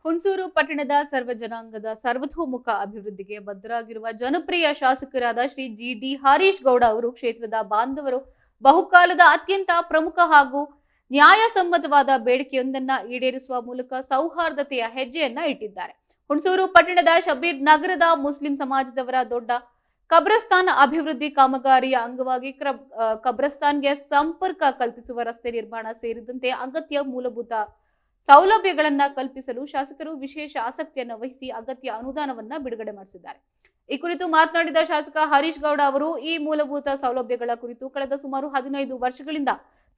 ಹುಣಸೂರು ಪಟ್ಟಣದ ಸರ್ವ ಜನಾಂಗದ ಸರ್ವತೋಮುಖ ಅಭಿವೃದ್ಧಿಗೆ ಬದ್ಧರಾಗಿರುವ ಜನಪ್ರಿಯ ಶಾಸಕರಾದ ಶ್ರೀ ಡಿ ಹರೀಶ್ ಗೌಡ ಅವರು ಕ್ಷೇತ್ರದ ಬಾಂಧವರು ಬಹುಕಾಲದ ಅತ್ಯಂತ ಪ್ರಮುಖ ಹಾಗೂ ನ್ಯಾಯಸಮ್ಮತವಾದ ಬೇಡಿಕೆಯೊಂದನ್ನ ಈಡೇರಿಸುವ ಮೂಲಕ ಸೌಹಾರ್ದತೆಯ ಹೆಜ್ಜೆಯನ್ನ ಇಟ್ಟಿದ್ದಾರೆ. ಹುಣಸೂರು ಪಟ್ಟಣದ ಶಬೀರ್ ನಗರದ ಮುಸ್ಲಿಂ ಸಮಾಜದವರ ದೊಡ್ಡ ಕಬ್ರಸ್ತಾನ್ ಅಭಿವೃದ್ಧಿ ಕಾಮಗಾರಿಯ ಅಂಗವಾಗಿ ಕಬ್ರಸ್ತಾನ್ಗೆ ಸಂಪರ್ಕ ಕಲ್ಪಿಸುವ ರಸ್ತೆ ನಿರ್ಮಾಣ ಸೇರಿದಂತೆ ಅಗತ್ಯ ಮೂಲಭೂತ ಸೌಲಭ್ಯಗಳನ್ನ ಕಲ್ಪಿಸಲು ಶಾಸಕರು ವಿಶೇಷ ಆಸಕ್ತಿಯನ್ನು ವಹಿಸಿ ಅಗತ್ಯ ಅನುದಾನವನ್ನ ಬಿಡುಗಡೆ ಮಾಡಿಸಿದ್ದಾರೆ. ಈ ಕುರಿತು ಮಾತನಾಡಿದ ಶಾಸಕ ಹರೀಶ್ ಗೌಡ ಅವರು ಈ ಮೂಲಭೂತ ಸೌಲಭ್ಯಗಳ ಕುರಿತು ಕಳೆದ ಸುಮಾರು 15 ವರ್ಷಗಳಿಂದ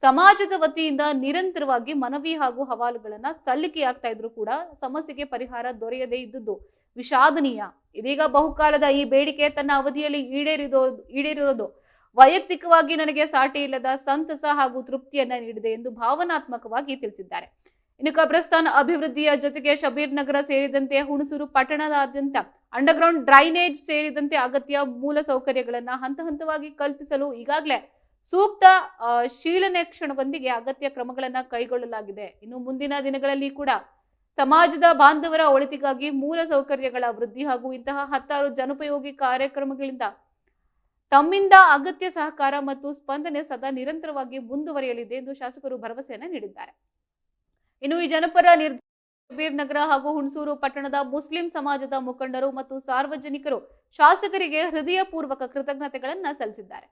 ಸಮಾಜದ ವತಿಯಿಂದ ನಿರಂತರವಾಗಿ ಮನವಿ ಹಾಗೂ ಹವಾಲುಗಳನ್ನ ಸಲ್ಲಿಕೆಯಾಗ್ತಾ ಇದ್ರು ಕೂಡ ಸಮಸ್ಯೆಗೆ ಪರಿಹಾರ ದೊರೆಯದೇ ಇದ್ದುದು ವಿಷಾದನೀಯ. ಇದೀಗ ಬಹುಕಾಲದ ಈ ಬೇಡಿಕೆ ತನ್ನ ಅವಧಿಯಲ್ಲಿ ಈಡೇರಿರೋದು ವೈಯಕ್ತಿಕವಾಗಿ ನನಗೆ ಸಾಟಿ ಇಲ್ಲದ ಸಂತಸ ಹಾಗೂ ತೃಪ್ತಿಯನ್ನ ನೀಡಿದೆ ಎಂದು ಭಾವನಾತ್ಮಕವಾಗಿ ತಿಳಿಸಿದ್ದಾರೆ. ಇನ್ನು ಕಬ್ರಸ್ತಾನ್ ಅಭಿವೃದ್ಧಿಯ ಜೊತೆಗೆ ಶಬೀರ್ ನಗರ ಸೇರಿದಂತೆ ಹುಣಸೂರು ಪಟ್ಟಣದಾದ್ಯಂತ ಅಂಡರ್ಗ್ರೌಂಡ್ ಡ್ರೈನೇಜ್ ಸೇರಿದಂತೆ ಅಗತ್ಯ ಮೂಲ ಸೌಕರ್ಯಗಳನ್ನ ಹಂತ ಹಂತವಾಗಿ ಕಲ್ಪಿಸಲು ಈಗಾಗಲೇ ಸೂಕ್ತ ಶೀಲನೇಕ್ಷಣದೊಂದಿಗೆ ಅಗತ್ಯ ಕ್ರಮಗಳನ್ನ ಕೈಗೊಳ್ಳಲಾಗಿದೆ. ಇನ್ನು ಮುಂದಿನ ದಿನಗಳಲ್ಲಿ ಕೂಡ ಸಮಾಜದ ಬಾಂಧವರ ಒಳಿತಿಗಾಗಿ ಮೂಲ ಸೌಕರ್ಯಗಳ ವೃದ್ಧಿ ಹಾಗೂ ಇಂತಹ 10 ಜನೋಪಯೋಗಿ ಕಾರ್ಯಕ್ರಮಗಳಿಂದ ತಮ್ಮಿಂದ ಅಗತ್ಯ ಸಹಕಾರ ಮತ್ತು ಸ್ಪಂದನೆ ಸದಾ ನಿರಂತರವಾಗಿ ಮುಂದುವರಿಯಲಿದೆ ಎಂದು ಶಾಸಕರು ಭರವಸೆಯನ್ನ ನೀಡಿದ್ದಾರೆ. ಇನ್ನು ಈ ಜನಪರ ಶಬೀರ್ ನಗರ ಹಾಗೂ ಹುಣಸೂರು ಪಟ್ಟಣದ ಮುಸ್ಲಿಂ ಸಮಾಜದ ಮುಖಂಡರು ಮತ್ತು ಸಾರ್ವಜನಿಕರು ಶಾಸಕರಿಗೆ ಹೃದಯಪೂರ್ವಕ ಕೃತಜ್ಞತೆಗಳನ್ನ ಸಲ್ಲಿಸಿದ್ದಾರೆ.